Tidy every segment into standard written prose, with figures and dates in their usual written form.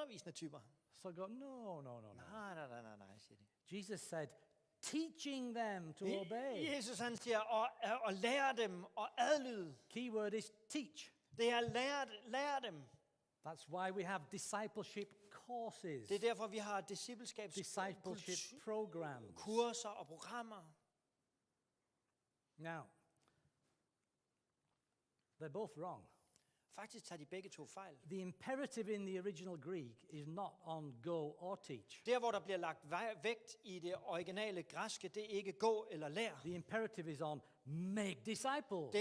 undervisende typer. So I go, no. Nej, siger de. Jesus said, teaching them to obey. Jesus han siger, og lære dem at adlyde. Key word is teach. Det er lære dem. That's why we have discipleship courses, Det er derfor, vi har discipleship programs. kurser og programmer. Now, they're both wrong. Faktisk tager de begge to fejl. The imperative in the original Greek is not on go or teach. Der, hvor der bliver lagt vægt i det originale græske, det er ikke gå eller lær. The imperative is on make disciples.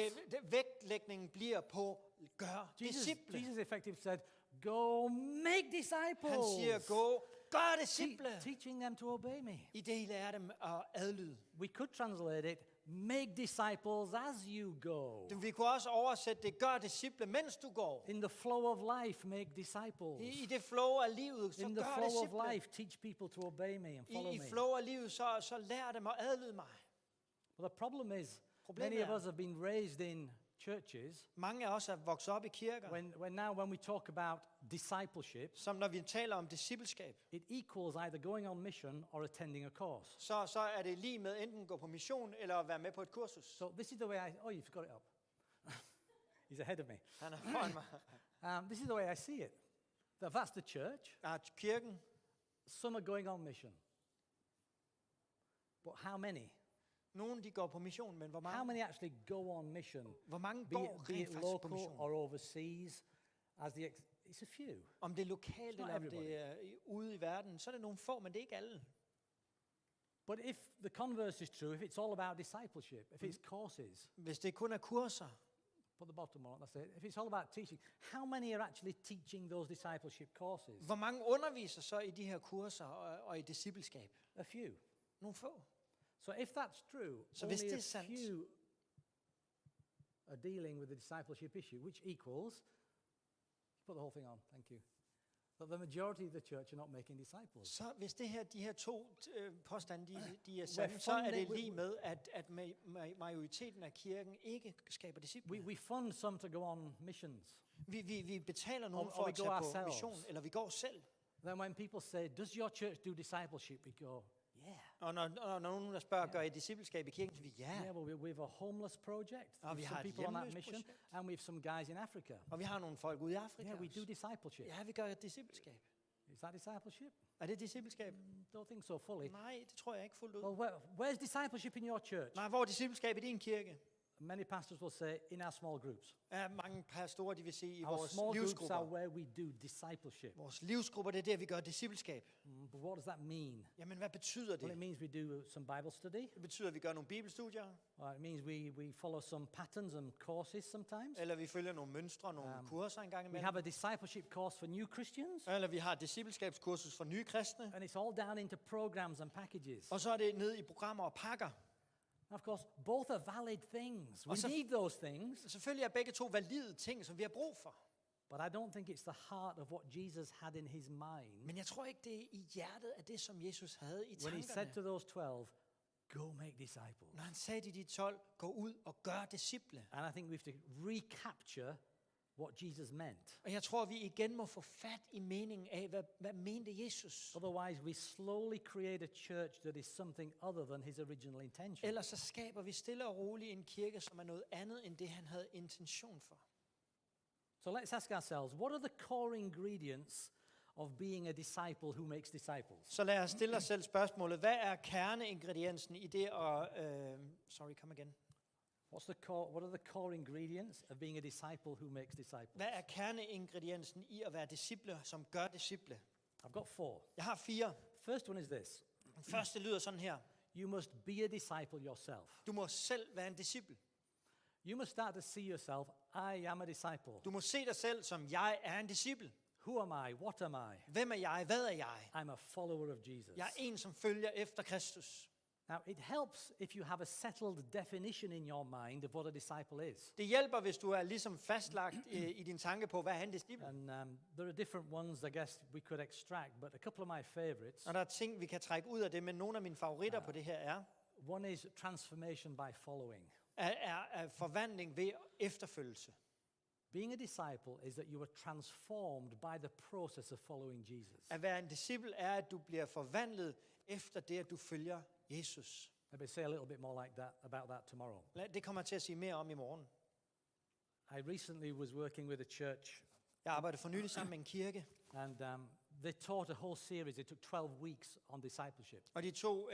Vægtlægningen bliver på gør disciple. Jesus effectively said, go make disciples. Han siger, gå, gør disciple. Teaching them to obey me. I det, I lærer dem at adlyde. We could translate it, make disciples as you go. Vi kunne også oversætte det, gør disciple, mens du går. In the flow of life, make disciples. I det flow af livet, så In the gør flow disciple. of life, teach people to obey me and follow I me. flow af livet, så lær dem at adlyde mig. But the problem is, Problemet many of er- us have been raised in churches Mange af os er vokset op i kirker, when we talk about discipleship, som når vi taler om discipleskab, it equals either going on mission or attending a course. så er det lige med enten gå på mission eller at være med på et kursus. So this is the way you've got it up. He's ahead of me. Han er foran mig. This is the way I see it. That's the church. Kirken, Some are going on mission. But how many? nogle de går på mission, men How many actually go on mission? hvor mange Be går it rent faktisk på local mission? or overseas, it's a few. Om det er lokalt It's not eller om det er ude i verden, så er det nogle få, men det er ikke alle. But if the converse is true, if it's all about discipleship, if it's courses, Hvis det kun er kurser, put the bottom on, that's it. If it's all about teaching, how many are actually teaching those discipleship courses? hvor mange underviser så i de her kurser og i discipleskab? A few. Nogle få. So if that's true, Så hvis only det a er sandt, few are dealing with the discipleship issue, which equals, put the whole thing on, thank you, that the majority of the church are not making disciples. så hvis de her to påstande, de er sande, så er det lige med, at majoriteten af kirken ikke skaber disciple. We fund some to go on missions. Vi betaler nogen Or for we at go tage på ourselves. mission, eller vi går selv. Then when people say, does your church do discipleship? We go, yeah. Og når nogen der spørger, gør I discipleskab i kirken, så vi ja. Yeah, well, we have a homeless project. Og vi With har some et people on that hjemløst mission, projekt. and we have some guys in Africa. Og vi har nogle folk ude i Afrika Yeah, we også. do discipleship. Ja, vi gør discipleskab. Is that discipleship? Er det discipleskab? Don't think so fully. Nej, det tror jeg ikke fuldt ud. Well, where's discipleship in your church? Nej, hvor er discipleskab i din kirke? Many pastors will say, in our small groups. Ja, mange pastorer, de vil sige i Our vores small groups are livsgrupper. where we do discipleship. Vores livsgrupper, det er der, vi gør discipleskab. But what does that mean? Jamen, hvad betyder Well, it det? means we do some Bible study. Det betyder, at vi gør nogle bibelstudier, Or it means we follow some patterns and courses sometimes. eller vi følger nogle mønstre, nogle kurser engang We imellem. have a discipleship course for new Christians. Eller vi har et discipleskabskursus for nye kristne. And it's all down into programs and packages. Og så er det ned i programmer og pakker. Of course, both are valid things. We Og så- need those things. Selvfølgelig er begge to valide ting, som vi har brug for. But I don't think it's the heart of what Jesus had in his mind Men jeg tror ikke, det er i hjertet af det, som Jesus havde i when he said tankerne. to those 12, go make disciples. Når han sagde til de 12, gå ud og gør disciple. And I think we have to recapture what Jesus meant. Og jeg tror, vi igen må få fat i meningen af, hvad mente Jesus. Otherwise, we slowly create a church that is something other than his original intention. Ellers så skaber vi stille og roligt en kirke, som er noget andet, end det han havde intention for. So let's ask ourselves, what are the core ingredients of being a disciple who makes disciples? Så lad os stille os selv spørgsmålet, hvad er kerneingrediensen i det at... come again. What are the core ingredients of being a disciple who makes disciples? Hvad er kerneingrediensen i at være disciple, som gør disciple? I've got 4. Jeg har 4. First one is this. Den første lyder sådan her. You must be a disciple yourself. Du må selv være en disciple. You must start to see yourself, I am a disciple. Du må se dig selv som, jeg er en disciple. Who am I? What am I? Hvem er jeg? Hvad er jeg? I'm a follower of Jesus. Jeg er en, som følger efter Kristus. Now, it helps if you have a settled definition in your mind of what a disciple is. Det hjælper, hvis du er ligesom fastlagt i din tanke på, hvad er en disciple. And there are different ones, I guess, we could extract, but a couple of my favorites. Og der er ting, vi kan trække ud af det, men nogle af mine favoritter på det her er One is transformation by following. forvandling ved efterfølgelse. Being a disciple is that you are transformed by the process of following Jesus. At være en disciple er, at du bliver forvandlet efter det, at du følger Jesus. Maybe say a little bit more like that about that tomorrow. Det kommer jeg til at sige mere om i morgen. I recently was working with a church, Jeg arbejdede for nylig sammen med en kirke, and they taught a whole series. It took 12 weeks on discipleship. og de tog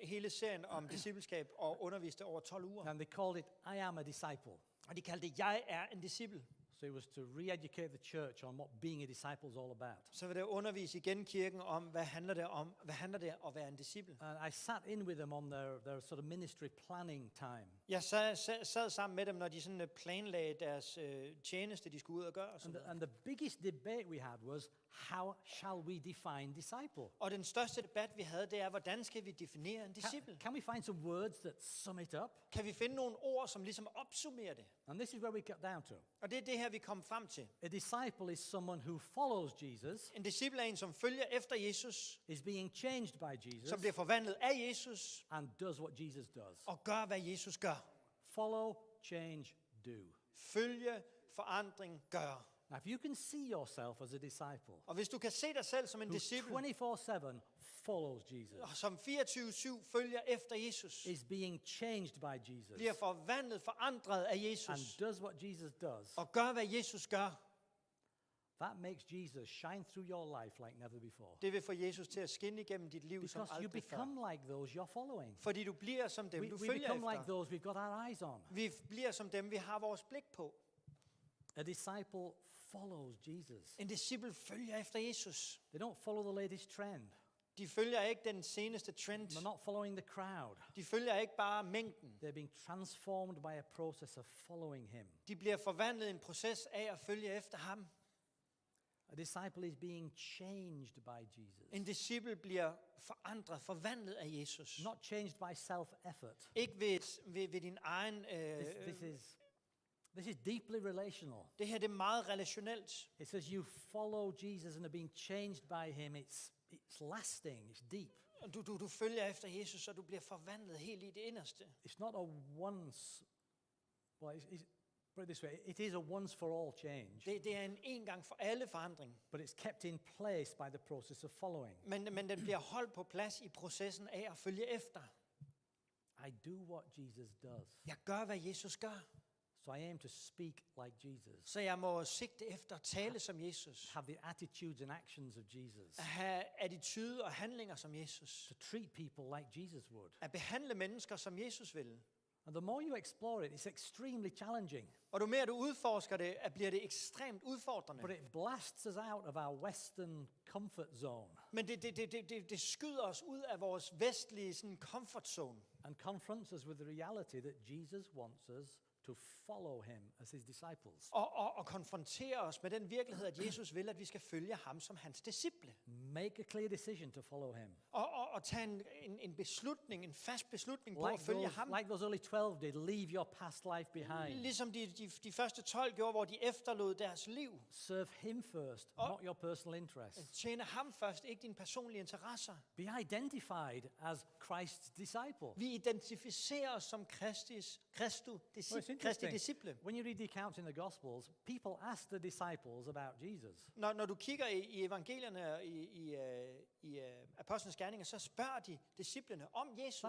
hele serien om discipleskab og underviste over 12 uger. And they called it, I am a disciple. Og de kaldte det, jeg er en disciple. So it was to re-educate the church on what being a disciple is all about. Så vil det undervise igen kirken om, hvad handler det at være en disciple. And I sat in with them on their sort of ministry planning time. Jeg sad sammen med dem, når de sådan planlagde deres tjeneste, de skulle ud og gøre. Og, And the biggest debate we had was, how shall we define disciple? og den største debat, vi havde, det er, hvordan skal vi definere en disciple? Can we find some words that sum it up? Kan vi finde nogle ord, som ligesom opsummerer det? And this is where we got down to. Og det er det her, vi kom frem til. A disciple is someone who follows Jesus, En disciple er en, som følger efter Jesus, is being changed by Jesus, som bliver forvandlet af Jesus, and does what Jesus does. og gør, hvad Jesus gør. Follow, change, do. Følge, forandring, gør. Now, if you can see yourself as a disciple, Og hvis du kan se dig selv som en who disciple, 24/7 follows Jesus, og som 24/7 følger efter Jesus, is being changed by Jesus, bliver forvandlet, forandret af and Jesus, does what Jesus does, og gør, hvad Jesus gør, that makes Jesus shine through your life like never before. det vil få Jesus til at skinne igennem dit liv som Because you aldrig før. become like those you're following. Fordi du bliver som dem, du We følger become like efter. those we've got our eyes on. Vi bliver som dem, vi har vores blik på. A disciple follows Jesus. En disciple følger efter Jesus. They don't follow the latest trend. De følger ikke den seneste trend. They're not following the crowd. De følger ikke bare mængden. They're being transformed by a process of following him. De bliver forvandlet i en proces af at følge efter ham. A disciple is being changed by Jesus. En disciple bliver forandret, forvandlet af Jesus. Not changed by self-effort. Ikke ved din egen... This is deeply relational. Det her det er meget relationelt. It says you follow Jesus and are being changed by him. It's lasting, it's deep. Du følger efter Jesus, og du bliver forvandlet helt i det inderste. It's not a once, well, put it this way, it is a once for all change, Det er en gang for alle forandring. but it's kept in place by the process of following. Men den bliver holdt på plads i processen af at følge efter. I do what Jesus does. Jeg gør, hvad Jesus gør. So I aim to speak like Jesus, Så jeg må sigte efter at tale som Jesus. have the attitudes and actions of Jesus, At have attitude og handlinger som Jesus. to treat people like Jesus would. At behandle mennesker som Jesus vil. And the more you explore it, it's extremely challenging, Og jo mere du udforsker det, bliver det ekstremt udfordrende. but it blasts us out of our Western comfort zone Men det skyder os ud af vores vestlige sådan, comfort zone. and confronts us with the reality that Jesus wants us to follow him as his disciples. Og konfronterer os med den virkelighed, at Jesus vil, at vi skal følge ham som hans disciple. Make a clear decision to follow him. Og tage en beslutning, en fast beslutning på at følge ham. Like those early 12 did, leave your past life behind. Ligesom de første 12 gjorde, hvor de efterlod deres liv. Serve him first, not your personal interests. Tjene ham først, ikke dine personlige interesser. Be identified as Christ's disciple. Vi identificerer os som Kristi disciple. When you read the accounts in the Gospels, people ask the disciples about Jesus. Når du kigger i evangelierne og i apostlenes gerninger, så spørger de disciplene om Jesus.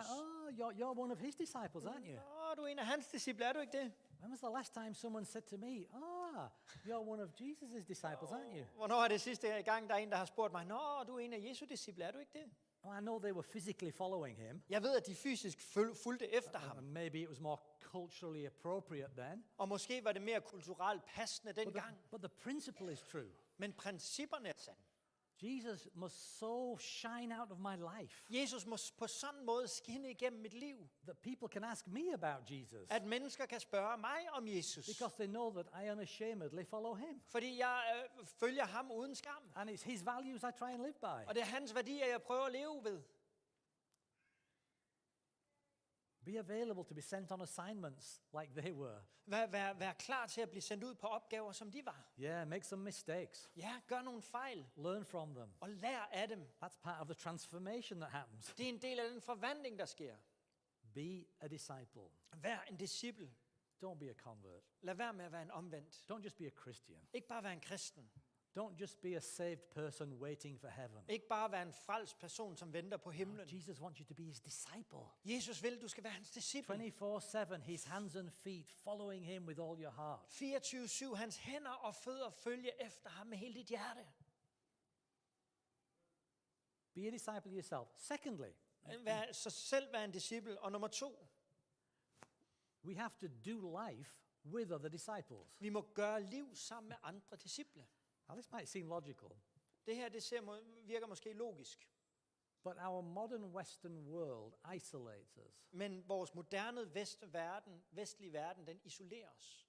Like, you're one of his disciples, aren't you? Du er en af hans disciple, er du ikke det? When was the last time someone said to me, you're one of Jesus' disciples, aren't you? Hvornår er det sidste gang, der er en, der har spurgt mig, du er en af Jesu disciple, er du ikke det? Well, I know they were physically following him. Jeg ved, at de fysisk fulgte efter ham. And maybe it was more culturally appropriate then. Og måske var det mere kulturelt passende dengang. But the principle is true. Men principperne er sande. Jesus must so shine out of my life Jesus må på sådan en måde skinne igennem mit liv. that people can ask me about Jesus, At mennesker kan spørge mig om Jesus. because they know that I unashamedly follow him. Fordi jeg følger ham uden skam. And it's his values I try and live by. Og det er hans værdier, jeg prøver at leve ved. Be available to be sent on assignments like they were. Vær klar til at blive sendt ud på opgaver, som de var. Yeah, make some mistakes. Ja, gør nogle fejl. Learn from them. Og lær af dem. That's part of the transformation that happens. Det er en del af den forvandling, der sker. Be a disciple. Vær en disciple. Don't be a convert. Lad være med at være en omvendt. Don't just be a Christian. Ikke bare være en kristen. Don't just be a saved person waiting for heaven. Ikke bare være en frelst person, som venter på himlen. Jesus wants you to be his disciple. Jesus vil, du skal være hans disciple. 24/7, his hands and feet, following him with all your heart. 24/7, hans hænder og fødder følger efter ham med hele dit hjerte. Be a disciple yourself. Secondly, Så selv være en disciple. Og nummer 2, we have to do life with other disciples. vi må gøre liv sammen med andre disciple. Now, this might seem logical, Det her, virker måske logisk. but our modern Western world isolates us. Men vores moderne vestlige verden, den isolerer os.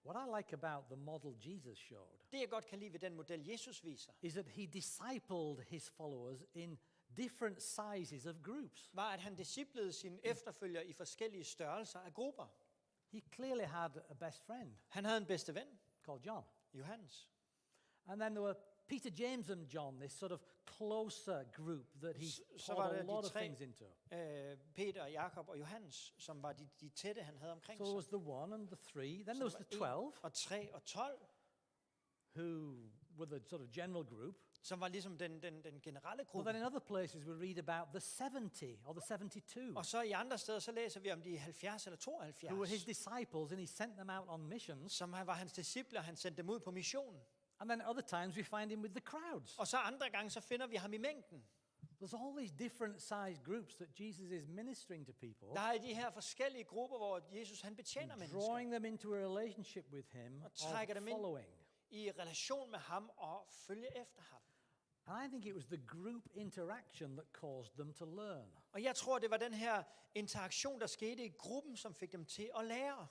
What I like about the model Jesus showed Det jeg godt kan lide ved den model, Jesus viser, is that he discipled his followers in different sizes of groups. var, at han disciplede sine efterfølgere i forskellige størrelser af grupper. He clearly had a best friend Han havde en bedste ven, called John. Johannes. And then there were Peter, James and John, this sort of closer group that he Så var poured a der lot de of things 3, into. Peter, Jakob og Johannes, som var de tætte, han havde omkring So there was sig. the 1 and the 3. Then Så there was der the var 12, 1 og 3 og 12, who were the sort of general group. som var ligesom den generelle But gruppe. then in other places we read about the 70 or the 72, Og så i andre steder, så læser vi om de 70 eller who were his 72, disciples, and he sent them out on missions. som var hans disciple, og han sendte dem ud på mission. And then other times we find him with the crowds. Og så andre gange, så finder vi ham i mængden. There's all these different sized groups that Jesus is ministering to people, Der er de her forskellige grupper, hvor Jesus han betjener mennesker. drawing them into a relationship with him Og of trækker dem ind following. i relation med ham og følge efter ham. And I think it was the group interaction that caused them to learn. Og jeg tror, det var den her interaktion, der skete i gruppen, som fik dem til at lære.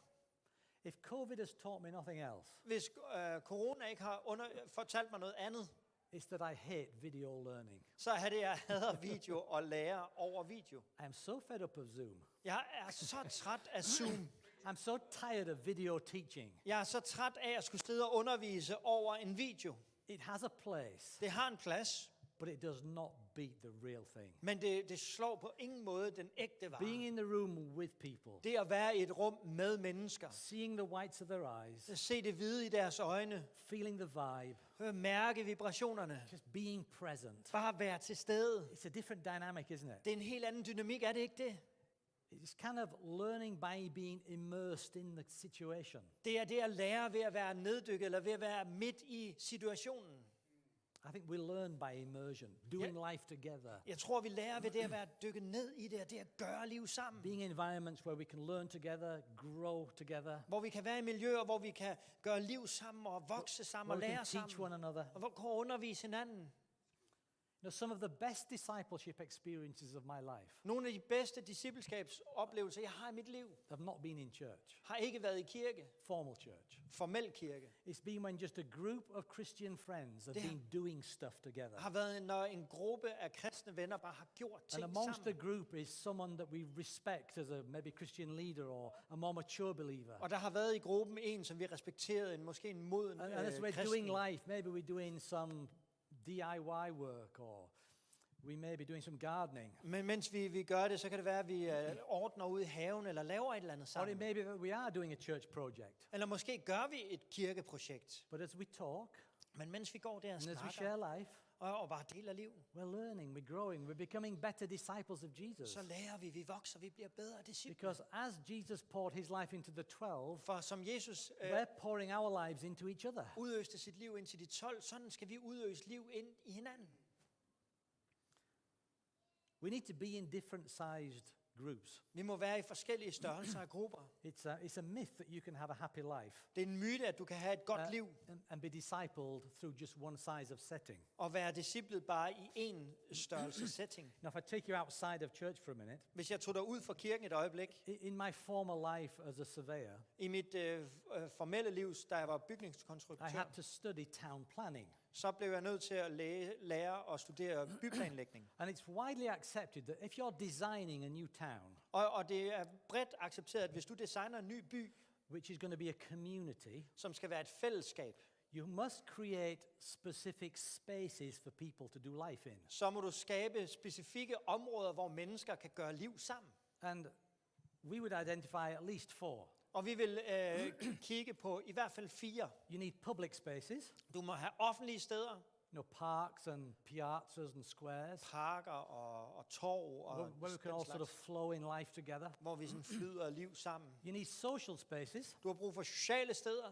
If COVID has taught me nothing else, Hvis corona ikke har fortalt mig noget andet, it's that I hate video learning. så er det, jeg hader video og lære over video. I am so fed up of Zoom. Jeg er så træt af Zoom. I'm so tired of video teaching. Jeg er så træt af at skulle sidde og undervise over en video. It has a place, Det har en plads, but it does not beat the real thing. men det slår på ingen måde den ægte vare. Being in the room with people, Det at være i et rum med mennesker. seeing the whites of their eyes, At se det hvide i deres øjne. feeling the vibe, Mærke vibrationerne. just being present. Bare være til stede. It's a different dynamic, isn't it? Det er en helt anden dynamik, er det ikke det? It's kind of learning by being immersed in the situation. Det er det at lære ved at være neddykket, eller ved at være midt i situationen. I think we learn by immersion, doing life together, Jeg tror, vi lærer ved det at være dykket ned i det, og det at gøre liv sammen. being in environments where we can learn together, grow together, Hvor vi kan være i miljøer, hvor vi kan gøre liv sammen, og vokse sammen, og where we lære can teach sammen. one another. Og hvor kan undervise hinanden. You know, some of the best discipleship experiences of my life Nogle af de bedste discipleskabsoplevelser, jeg har i mit liv, have not been in church, har ikke været i kirke, formal church. formel kirke. It's been when just a group of Christian friends have Det been doing stuff together. Har været, når en gruppe af kristne venner bare har gjort And ting amongst the sammen. group is someone that we respect as a maybe Christian leader or a more mature believer. Og der har været i gruppen en, som vi respekterede, måske en moden And as we're kristen. doing life, maybe we're doing some DIY work, or we may be doing some gardening. Men mens vi gør det, så kan det være, at vi ordner ud i haven, eller laver et eller andet Or it sammen. may be that we are doing a church project. Eller måske gør vi et kirkeprojekt. But as we talk, Men mens vi går der og and as we snakker, share life, og bare deler liv, we're learning, we're growing, we're becoming better disciples of Jesus. så lærer vi vokser, vi bliver bedre disciple. Because as Jesus poured his life into the 12, For som Jesus we're pouring our lives into each other. udøste sit liv ind til de 12, sådan skal vi udøse liv ind i hinanden. We need to be in different sized groups. Vi må være i forskellige størrelser af grupper. It's a myth that you can have a happy life Det er en myte, at du kan have et godt liv, and be discipled through just one size of setting. og være disciplet bare i en størrelse setting. Now, if I take you outside of church for a minute, Hvis jeg tog dig ud fra kirken et øjeblik, in my former life as a surveyor, i mit formelle liv, da jeg var I had bygningskonstruktør, to study town planning. så blev jeg nødt til at lære og studere byplanlægning. And it's widely accepted that if you're designing a new town, Og det er bredt accepteret, at hvis du designer en ny by, which is going to be a community, som skal være et fællesskab, you must create specific spaces for people to do life in. så må du skabe specifikke områder, hvor mennesker kan gøre liv sammen. And we would identify at least 4. Og vi vil kigge på i hvert fald 4. You need public spaces, Du må have offentlige steder, parks and piazzas and squares, parker og torv og where we can all sort of flow in life together. hvor vi sådan flyder liv sammen. You need social spaces Du har brug for sociale steder,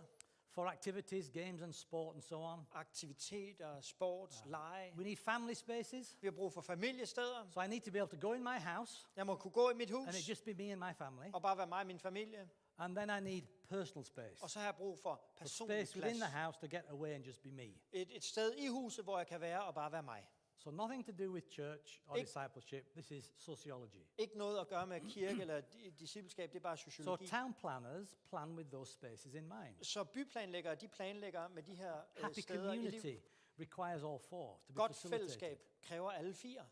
for activities, games and sport and so on. aktiviteter, sport, lege. We need family spaces, Vi har brug for familiesteder. so I need to be able to go in my house Jeg må kunne gå i mit and it hus just be me and my family. og bare være mig og min familie. And then I need personal space. Og så har jeg brug for A personlig space within plads. the house to get away and just be me. Et sted i huset, hvor jeg kan være og bare være mig. So nothing to do with church or discipleship. This is sociology. Ikke noget at gøre med kirke eller discipleskab, det er bare So sociologi. town planners plan with those spaces in mind. Så byplanlæggere, de planlægger med de her Happy steder i liv. community requires all four to be Godt facilitated. fællesskab kræver alle 4.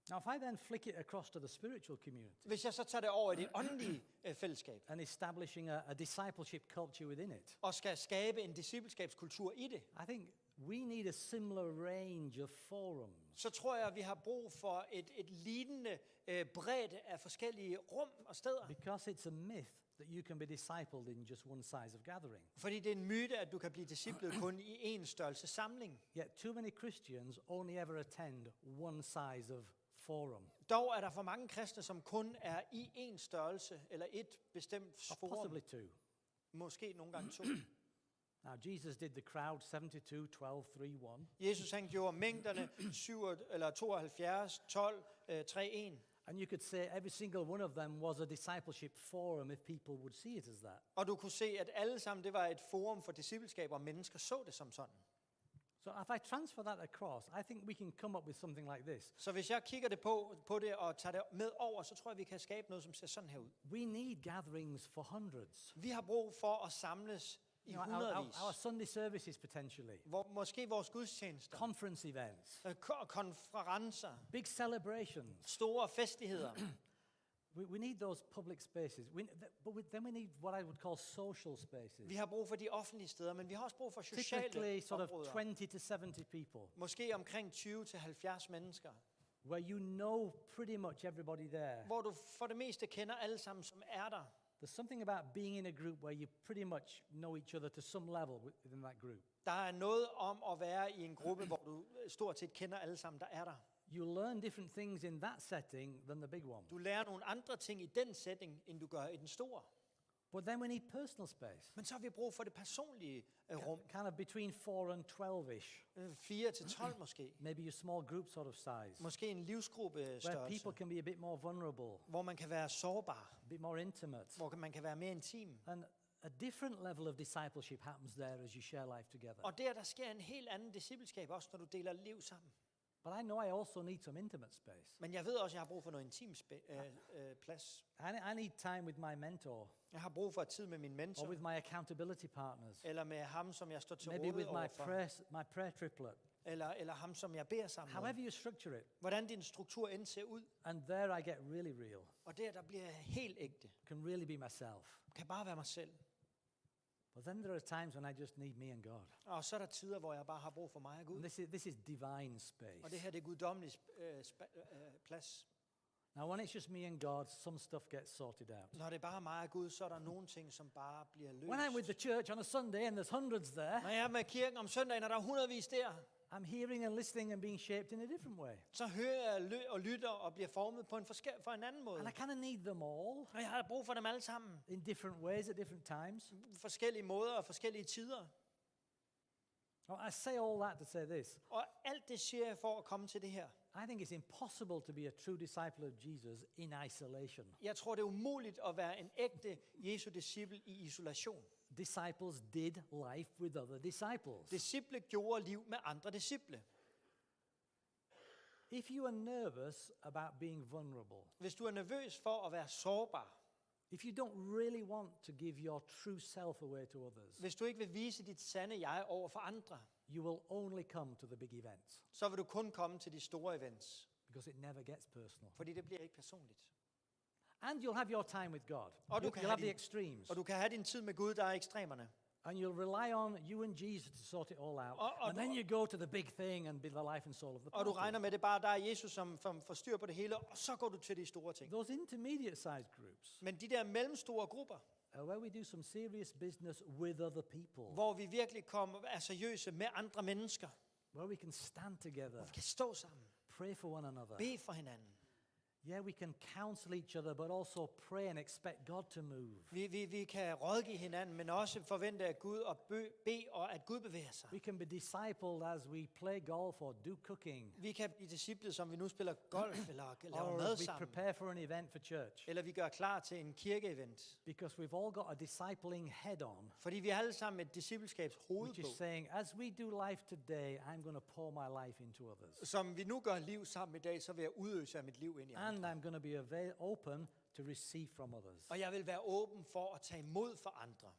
Now, if I then flick it across to the spiritual community Hvis jeg så tager det over i det åndelige fællesskab, and establishing a discipleship culture within it, og skal skabe en discipleskabskultur i det, I think we need a similar range of forums. så tror jeg, at vi har brug for et lignende bredde af forskellige rum og steder. Because it's a myth that you can be discipled in just one size of gathering. Fordi det er en myte, at du kan blive disciplet kun i en størrelse samling. Yet too many Christians only ever attend one size of forum, Dog er der for mange kristne, som kun er i en størrelse eller et bestemt or forum. possibly two. Måske nogle gange 2. Now, Jesus did the crowd 72, 12, 3, 1. Jesus han gjorde mængderne 72, 12, 3, 1. And you could say every single one of them was a discipleship forum if people would see it as that. Og du kunne se, at alle sammen det var et forum for discipleskab, og mennesker så det som sådan. So if I transfer that across, I think we can come up with something like this. Så hvis jeg kigger det på det og tager det med over, så tror jeg, vi kan skabe noget, som ser sådan her ud. We need gatherings for hundreds. Vi har brug for at samles i hundredvis. Our Sunday services potentially, Måske vores gudstjenester, conference events, konferencer, big celebrations. store festligheder. We need those public spaces. Then we need what I would call social spaces. Vi har brug for de offentlige steder, men vi har også brug for sociale Typically sort of områder. 20 to 70 people, Måske omkring 20-70 mennesker, where you know pretty much everybody there. hvor du for det meste kender alle sammen, som er der. There's something about being in a group where you pretty much know each other to some level within that group. Der er noget om at være i en gruppe, hvor du stort set kender alle sammen, der er der. You learn different things in that setting than the big one. Du lærer nogle andre ting i den setting, end du gør i den store. But then we need personal space. Men så har vi brug for det personlige rum. Kind of between 4 and 12-ish. 4-12 måske. Maybe a small group sort of size. Måske en livsgruppe Where størrelse, people can be a bit more vulnerable, hvor man kan være sårbar, a bit more intimate. hvor man kan være mere intim. And a different level of discipleship happens there as you share life together. Og der sker en helt anden discipleskab, også når du deler liv sammen. But I know I also need some intimate space. Men jeg ved også, at jeg har brug for noget intim plads. I need time with my mentor, Jeg har brug for tid med min or mentor, with my accountability partners, eller med ham, som jeg står til maybe with rådighed my overfor, prayer triplet. eller ham, som jeg beder sammen However med. you structure it, Hvordan din struktur end ser ud. and there I get really real. Og der bliver jeg helt ægte. Can really be myself. Kan bare være mig selv. But then there are times when I just need me and God. Og så er der tider, hvor jeg bare har brug for mig og Gud. And this is divine space. Og det her, det er guddommelig plads. Now, when it's just me and God, some stuff gets sorted out. Når det er bare mig og Gud, så er der nogle ting, som bare bliver løst. When I'm with the church on a Sunday and there's hundreds there, Når jeg er med kirken om søndagen, og der er hundredvis der, I'm hearing and listening and being shaped in a different way. så hører jeg og lytter og bliver formet på for en anden måde. And I kind of need them all Og jeg har brug for dem alle sammen. in different ways at different times. Forskellige måder og forskellige tider. Now, I say all that to say this. Og alt det siger jeg for at komme til det her. I think it's impossible to be a true disciple of Jesus in isolation. Jeg tror, det er umuligt at være en ægte Jesu disciple i isolation. Disciples did life with other disciples. Disciple gjorde liv med andre disciple. If you are nervous about being vulnerable, Hvis du er nervøs for at være sårbar, if you don't really want to give your true self away to others, hvis du ikke vil vise dit sande jeg over for andre, you will only come to the big events så vil du kun komme til de store events, because it never gets personal. fordi det bliver ikke personligt. And you'll have your time with God. Og du You'll kan have have the din- extremes. Og du kan have din tid med Gud, der er ekstremerne. And you'll rely on you and Jesus to sort it all out. Og And then you go to the big thing and be the life and soul of the Og du party. regner med, det bare der er Jesus, som får styr på det hele, og så går du til de store ting. Those intermediate sized groups Men de der mellemstore grupper, where we do some serious business with other people, hvor vi virkelig er seriøse med andre mennesker, where we can stand together, hvor vi kan stå sammen, pray for one another. bede for hinanden. Yeah, we can counsel each other, but also pray and expect God to move. Vi kan rådgive hinanden, men også forvente af Gud og bede og at Gud bevæger sig. We can be discipled as we play golf or do cooking, Vi kan blive disciplet, som vi nu spiller golf eller laver or mad as we sammen, prepare for an event for church. eller vi gør klar til en kirkeevent. Because we've all got a discipling head on, Fordi vi har alle sammen et discipleskabs hoved which is på, saying, as we do life today, I'm going to pour my life into others. som vi nu gør liv sammen i dag, så vil jeg udøse af mit liv ind i andre. And I'm going to be open to receive from others. Og jeg vil være åben for at tage imod for andre.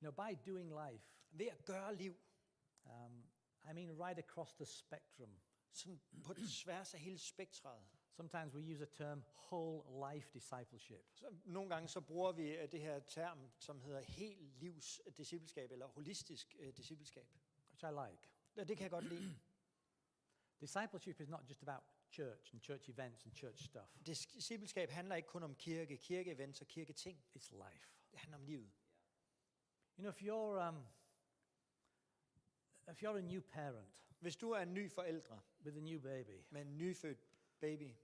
By doing life, Ved at gøre liv, I mean right across the spectrum. sådan på tværs af hele spektret. Sometimes we use a term whole life discipleship. Så nogle gange så bruger vi det her term, som hedder helt livs discipleskab, eller holistisk discipleskab. Which I like. Ja, det kan jeg godt lide. Discipleship is not just about church and church events and church stuff. Discipleskab handler ikke kun om kirkeevents og kirketing. It's life. Det handler om livet. If you're a new parent Hvis du er en ny forældre with a new baby, med en nyfødt baby,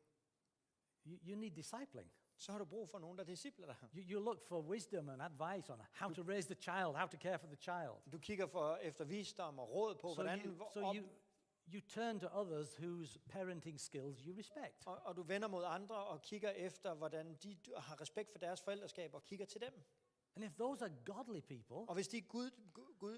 you need discipling. så har du brug for nogen, der discipler dig. You look for wisdom and advice on how to raise the child, how to care for the child. Du kigger efter visdom og råd på, hvordan... You turn to others whose parenting skills you respect. Og du vender mod andre og kigger efter, hvordan de har respekt for deres forældreskab og kigger til dem. And if those are godly people, Og hvis de er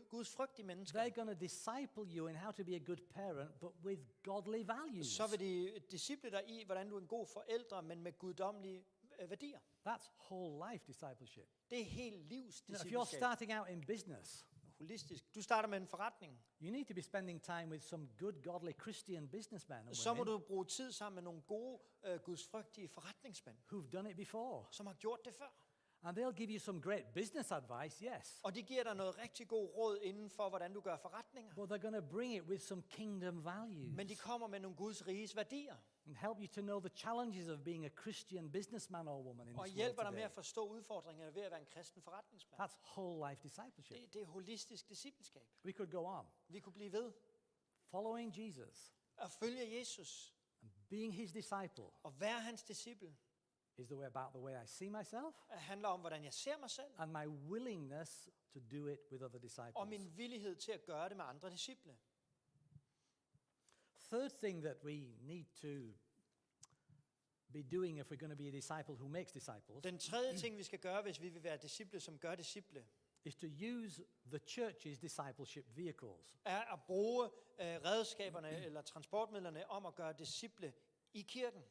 Guds frygtige mennesker, they're going to disciple you in how to be a good parent, but with godly values. så vil de disciple dig i, hvordan du er en god forældre, men med guddommelige værdier. That's whole life discipleship. Det er helt livs If you're discipleskab. starting out in business, Holistisk. Du starter med en forretning. you need to be spending time with some good, godly Christian businessmen and Så må women du bruge tid sammen med nogle gode, gudsfrygtige forretningsmænd, who've done it before. som har gjort det før. And they'll give you some great business advice, yes. Og de giver dig noget rigtig god råd inden for, hvordan du gør forretninger. But they're going to bring it with some kingdom values Men de kommer med nogle Guds riges værdier. and help you to know the challenges of being a Christian businessman or woman in Og this hjælper dig world med at today. forstå udfordringerne ved at være en kristen forretningsmand. That's whole life discipleship. Det er holistisk discipleskab. We could go on. Vi kunne blive ved Following Jesus at følge Jesus and being his disciple og være hans disciple. is about the way I see myself Det handler om, hvordan jeg ser mig selv, and my willingness to do it with other disciples. og min villighed til at gøre det med andre disciple. Third thing that we need to be doing if we're going to be a disciple who makes disciples Den tredje ting, vi skal gøre, hvis vi vil være disciple, som gør disciple, is to use the church's discipleship vehicles. er at bruge redskaberne eller transportmidlerne om at gøre disciple i kirken.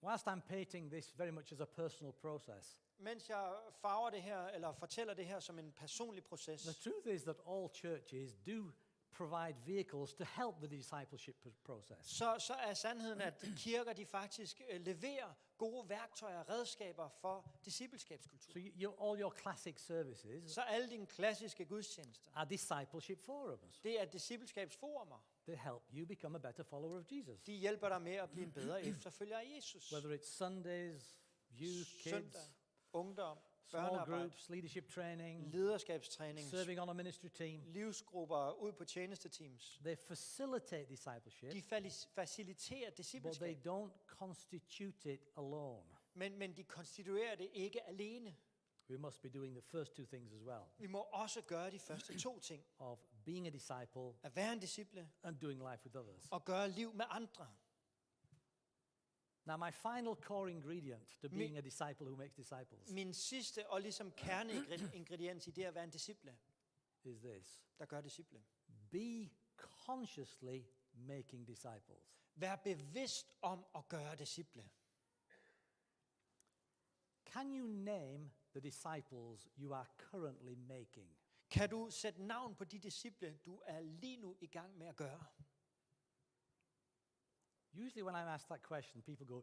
Whilst I'm painting this very much as a personal process, Mens jeg farver det her, eller fortæller det her som en personlig the proces, truth is that all churches do provide vehicles to help the discipleship process. så er sandheden, at kirker de faktisk leverer gode værktøjer og redskaber for discipleskabskultur. So all your classic services Så alle dine klassiske gudstjenester, are discipleship forums. det er discipleskabsforumer. They help you become a better follower of Jesus. De hjælper dig med at blive en bedre efterfølger af Jesus. Whether it's Sundays, youth, Søndag, kids, ungdom, small børnearbejde, groups, leadership training, lederskabstræning, serving on a ministry team. livsgrupper ud på tjenesteteams. They facilitate discipleship, De faciliterer but they discipleskab, don't constitute it alone. men de konstituerer det ikke alene. We must be doing the first two things as well, Vi må også gøre de første to ting. of being a disciple At være en disciple and doing life with others. og gøre liv med andre. Now, my final core ingredient to being a disciple who makes disciples Min sidste og ligesom kerneingrediens i det at være en disciple, is this. der gør disciple. Be consciously making disciples. Vær bevidst om at gøre disciple. Can you name the disciples you are currently making? Kan du sætte navn på de disciple, du er lige nu i gang med at gøre? Usually when I'm asked that question, people go,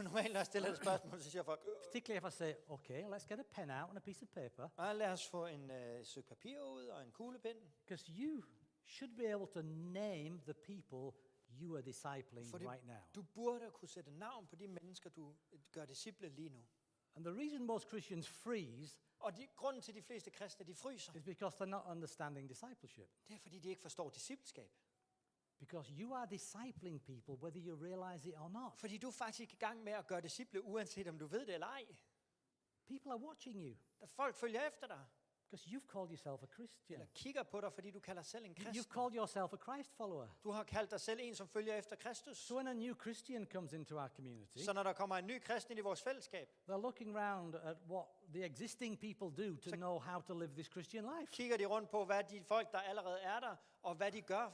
Normalt, når jeg stiller et spørgsmål, så siger folk, particularly if I say, okay, let's get a pen out and a piece of paper, lad os få en stykke papir ud og en kuglepen. because you should be able to name the people you are discipling Fordi right now. du burde kunne sætte navn på de mennesker, du gør disciple lige nu. And the reason most Christians freeze Og grunden til, de fleste kristne, de fryser, is because they're not understanding discipleship. det er, fordi de ikke forstår discipleskab. Because you are discipling people whether you realize it or not. Fordi du er faktisk i gang med at gøre disciple, uanset om du ved det eller ej. People are watching you Der folk følger efter dig, because you've called yourself a Christian. eller kigger på dig, fordi du kalder dig selv en You've kristen. called yourself a Christ follower. Du har kaldt dig selv en, som følger efter Kristus. So when a new Christian comes into our community, Så når der kommer en ny kristen ind i vores fællesskab, they're looking around at what the existing people do to know how to live this Christian life. kigger de rundt på, hvad de folk, der allerede er der, og hvad de gør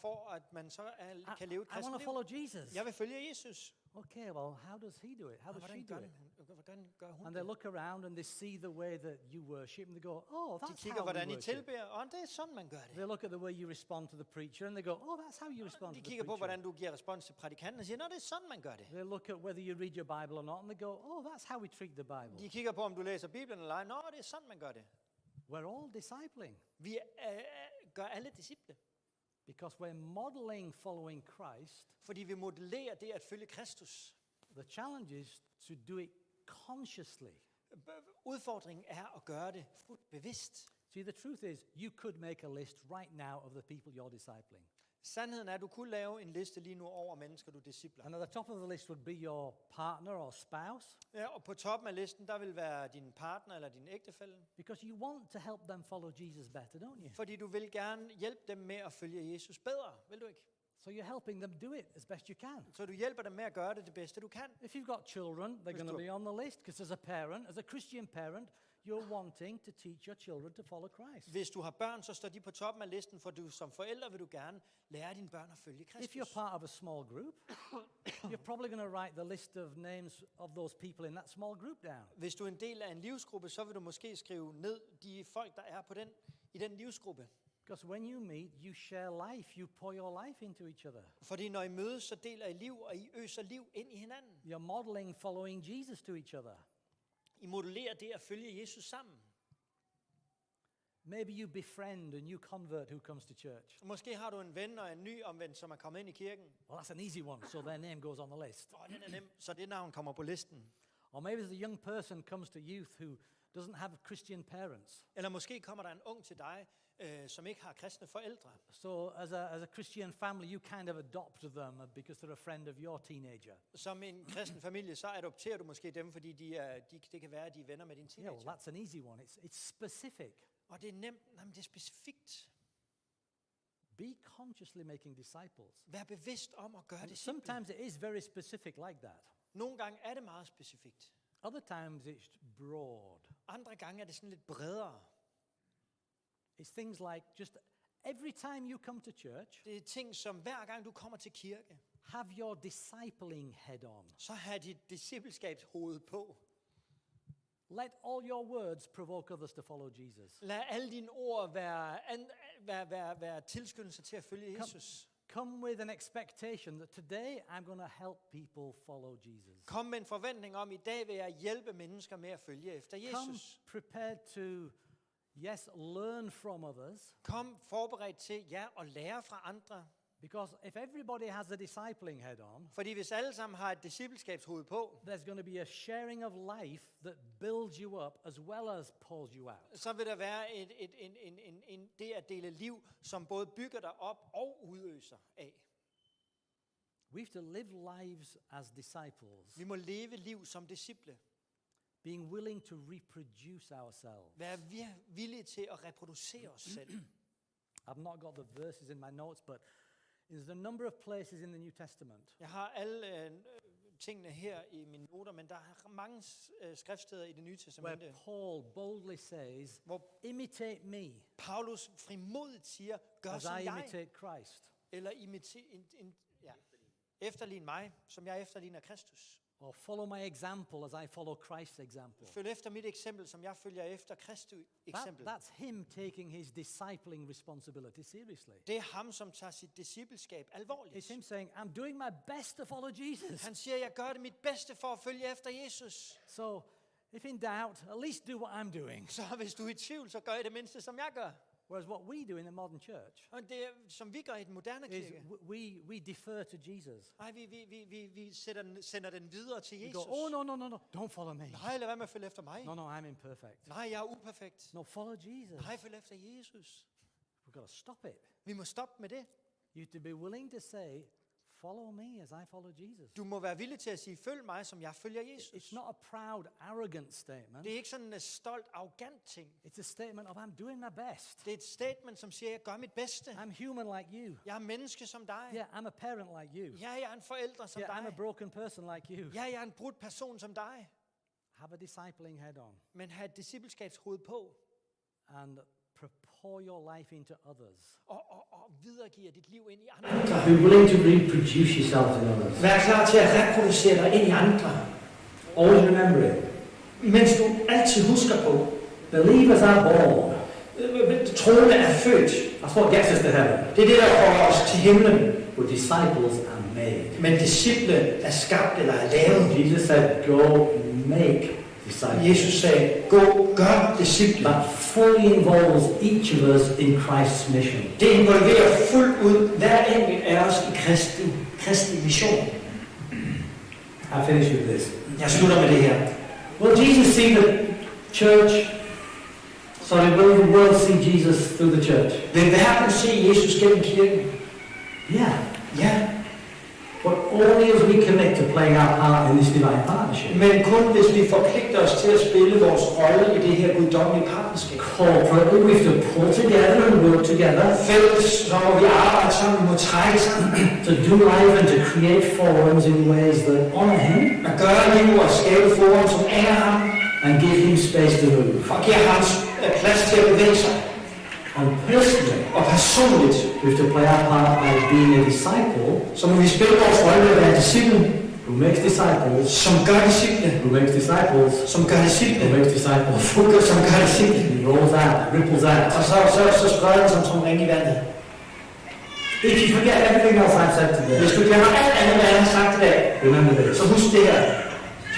for, at man så kan leve et I want kristent to liv. follow Jesus. Jeg vil følge Jesus. Okay, well, how does he do it? How does she do it? Hvordan gør hun And they det? look around and they see the way that you worship and they go, oh, De that's kigger, how we hvordan I worship. tilbeder, og det er sådan, man gør det. They look at the way you respond to the preacher and they go, oh, that's how you respond De to the kigger på, preacher. hvordan du giver respons til prædikanten, og siger, nå, det er sådan, man gør det. They look at whether you read your Bible or not and they go, oh, that's how we treat the Bible. De kigger på, om du læser Bibelen eller ej. Nå, det er sådan, man gør det. We're all discipling Vi gør alle disciple, because we're modeling following Christ. fordi vi modellerer det at følge Kristus. The challenge is to do it consciously. Udfordringen er at gøre det fuldt bevidst. See, the truth is, you could make a list right now of the people you're discipling. Sandheden er, at du kunne lave en liste lige nu over mennesker, du discipler. And at the top of the list would be your partner or spouse, Ja, og på toppen af listen, der vil være din partner eller din ægtefælle. because you want to help them follow Jesus better, don't you? Fordi du vil gerne hjælpe dem med at følge Jesus bedre, vil du ikke? So you're helping them do it as best you can. Så du hjælper dem med at gøre det bedste, du kan. If you've got children, they're going to be on the list, because as a parent, as a Christian parent, you're wanting to teach your children to follow Christ. Hvis du har børn, så står de på toppen af listen, for du som forældre vil du gerne lære dine børn at følge If Kristus. you're part of a small group, you're probably going to write the list of names of those people in that small group down. Hvis du er en del af en livsgruppe, så vil du måske skrive ned de folk, der er på i den livsgruppe. Because when you meet, you share life, you pour your life into each other. Fordi når I mødes, så deler I liv, og I øser liv ind i hinanden. You're modeling following Jesus to each other. I modellerer det at følge Jesus sammen. Maybe you befriend a new convert who comes to church. Måske har du en ven og en ny omvendt, som er kommet ind i kirken. Well, that's an easy one, so their name goes on the list. Den er nem, så det navn kommer på listen. Or maybe the young person comes to youth who doesn't have Christian parents. Eller måske kommer der en ung til dig, som ikke har kristne forældre. So as a Christian family, you kind of adopt them because they're a friend of your teenager. Som en kristen familie, så adopterer du måske dem, fordi det kan være, at de er venner med din Yeah, well, teenager. that's an easy one. It's specific. Og det er nemt, nej, men det er specifikt. Be consciously making disciples. Vær bevidst om at gøre And det. sometimes it is very specific like that. Nogle gange er det meget specifikt. Other times it's broad. Andre gange er det sådan lidt bredere. It's things like just every time you come to church, Det er ting, som hver gang du kommer til kirke, have your discipling head on. så har dit discipleskabshoved på. Let all your words provoke others to follow Jesus. Lad alle dine ord være tilskyndelse til at følge Jesus. Come with an expectation that today I'm going to help people follow Jesus. Kom med en forventning om, i dag vil jeg hjælpe mennesker med at følge efter Come Jesus. prepared to, yes, learn from others. Kom forberedt til, ja, at lære fra andre. Because if everybody has a discipling head on, Fordi hvis alle sammen har et discipleskabshoved på, there's going to be a sharing of life that builds you up as well as pulls you out. så vil der være det at dele liv, som både bygger dig op og udøser af. We have to live lives as disciples, Vi må leve liv som disciple. being willing to reproduce ourselves. Være villige til at reproducere os selv. I've not got the verses in my notes, but there's a number of places in the New Testament Jeg har alle tingene her i mine noter, men der er mange skriftsteder i det nye where testamente, Paul boldly says, hvor imitate me Paulus frimodigt siger, gør as som I jeg, imitate Christ. eller efterlign mig, som jeg efterligner Kristus. Or follow my example as I follow Christ's example. Følg efter mit eksempel, som jeg følger efter Kristi eksempel. That's him taking his discipling responsibility seriously. Det er ham, som tager sit discipleskab It's alvorligt. him saying, I'm doing my best to follow Jesus. Han siger, jeg gør det mit bedste for at følge efter Jesus. So, if in doubt, at least do what I'm doing. Så hvis du er i tvivl, så gør i det mindste, som jeg gør. Whereas what we do in the modern church Og det, som vi gør i den moderne is kirke, we defer to Jesus. nej, vi sender den videre til We Jesus. go, oh, no, don't follow me. Nej, lad være med at følge efter mig. No, I'm imperfect. Nej, jeg er uperfekt. No, follow Jesus. Nej, følg efter Jesus. We've got to stop it. Vi må stoppe med det. You have to be willing to say, follow me as I follow Jesus. Du må være villig til at sige, følg mig, som jeg følger Jesus. It's not a proud, arrogant statement. Det er ikke sådan en stolt, arrogant ting. It's a statement of I'm doing my best. Det er et statement, som siger, jeg gør mit bedste. I'm human like you. Jeg er menneske som dig. Yeah, I'm a parent like you. Ja, jeg er en forælder som Yeah, I'm a dig. broken person like you. Ja, jeg er en brudt person som dig. Have a discipling head on Men have et discipleskabshoved på. and pour your life into others. Og videregive dit liv ind i andre. Be willing to reproduce yourself in others. Vær klar til at reproducere dig ind i andre. Always remember it. Mens du altid husker på, Believers are born. troende er født. That's what gets us to heaven. Det er det, der får os til himlen. But disciples are made. Men disciple er skabt eller er lavet. Jesus said, go make disciples. Jesus sagde, gå, gør disciple. That fully involves each of us in Christ's mission. Det involverer fuldt ud hver enkelt af os i kristelig mission. I finish with this. Jeg slutter med det her. Will Jesus see the church? Will the world see Jesus through the church? Vil verden se Jesus gennem kirken? Yeah. Ja. But only as we commit to playing our part in this divine partnership. Men kun hvis vi forpligter os til at spille vores rolle i det her guddommelige partnerskab. Corporately, we have to pull together and work together. Fælles, så må vi arbejde sammen, vi må trække sammen. To do life and to create forums in ways that honor Him. At gøre liv og skabe forum, som ærer ham. And give Him space to move. Og giver ham plads til at bevæge sig. And personally, Og personligt, we have to play our part by being a disciple. så må vi spille vores rolle at være disciple. Who makes disciples. Som gør disciple. Who makes disciples. Som gør disciple. Who makes disciples. Som gør disciple. He rolls out, ripples out. Og så spreder den som ring i vandet. If you forget everything else I've said today, Hvis du glemmer alt andet, hvad jeg har sagt i dag, remember this. så husk det her.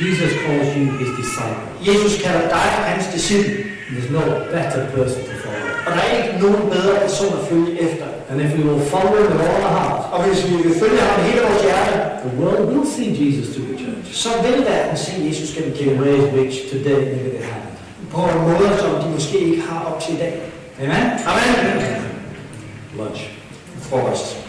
Jesus calls you His disciple. Jesus kalder dig hans disciple. There's no better person to follow. Og der er ikke nogen bedre person at følge efter. And if we will follow Him with all our heart, Og hvis vi vil følge ham med hele vores hjerte, the world will see Jesus through the church så vil verden se Jesus gennem in kirken. ways which today maybe they haven't. På måder, som de måske ikke har op til i dag. Amen? Amen. Lunch. Frokost.